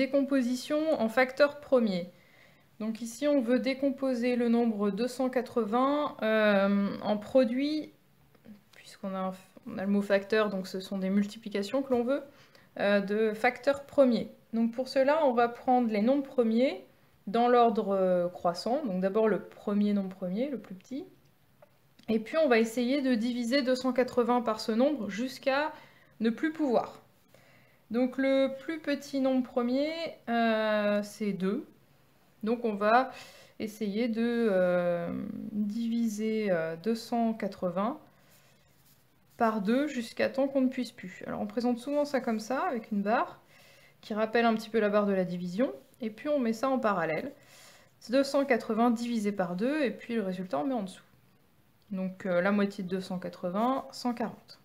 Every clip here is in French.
décomposition en facteurs premiers. Donc ici, on veut décomposer le nombre 280 en produits, puisqu'on a, on a le mot facteur, donc ce sont des multiplications que l'on veut, de facteurs premiers. Donc pour cela, on va prendre les nombres premiers dans l'ordre croissant. Donc d'abord le premier nombre premier, le plus petit. Et puis on va essayer de diviser 280 par ce nombre jusqu'à ne plus pouvoir. Donc le plus petit nombre premier, c'est 2. Donc on va essayer de diviser 280 par 2 jusqu'à temps qu'on ne puisse plus. Alors on présente souvent ça comme ça, avec une barre, qui rappelle un petit peu la barre de la division, et puis on met ça en parallèle. 280 divisé par 2, et puis le résultat on met en dessous. Donc la moitié de 280, 140.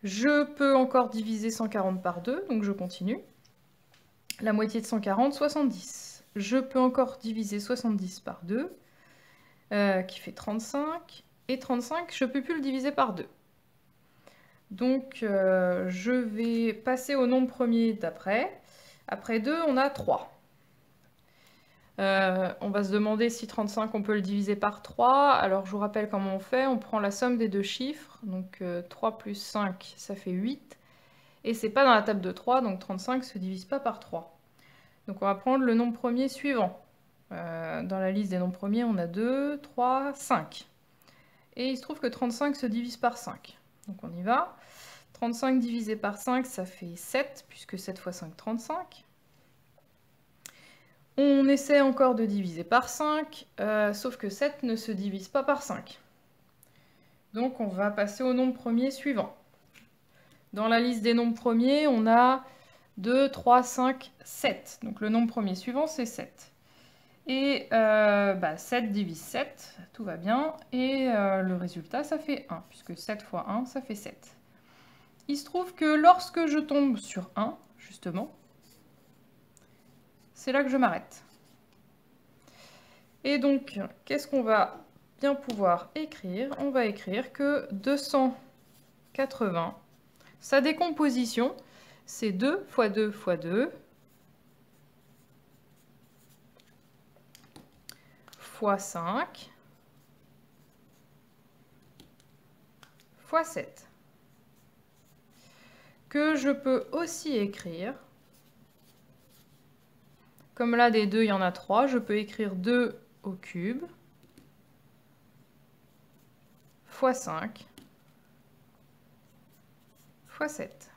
Je peux encore diviser 140 par 2, donc je continue. La moitié de 140, 70. Je peux encore diviser 70 par 2, qui fait 35. Et 35, je ne peux plus le diviser par 2. Donc je vais passer au nombre premier d'après. Après 2, on a 3. On va se demander si 35, on peut le diviser par 3. Alors je vous rappelle comment on fait. On prend la somme des deux chiffres. Donc 3 plus 5, ça fait 8. Et c'est pas dans la table de 3, donc 35 ne se divise pas par 3. Donc on va prendre le nombre premier suivant. Dans la liste des nombres premiers, on a 2, 3, 5. Et il se trouve que 35 se divise par 5. Donc on y va. 35 divisé par 5, ça fait 7, puisque 7 fois 5, 35. On essaie encore de diviser par 5, sauf que 7 ne se divise pas par 5. Donc on va passer au nombre premier suivant. Dans la liste des nombres premiers, on a 2, 3, 5, 7. Donc le nombre premier suivant, c'est 7. Et 7 divise 7, tout va bien. Et le résultat, ça fait 1, puisque 7 fois 1, ça fait 7. Il se trouve que lorsque je tombe sur 1, justement, c'est là que je m'arrête. Et donc, qu'est-ce qu'on va bien pouvoir écrire? On va écrire que 280, sa décomposition, c'est 2 fois 2 fois 2 fois 5 fois 7. Que je peux aussi écrire, comme là des 2 il y en a 3, je peux écrire 2 au cube fois 5 fois 7.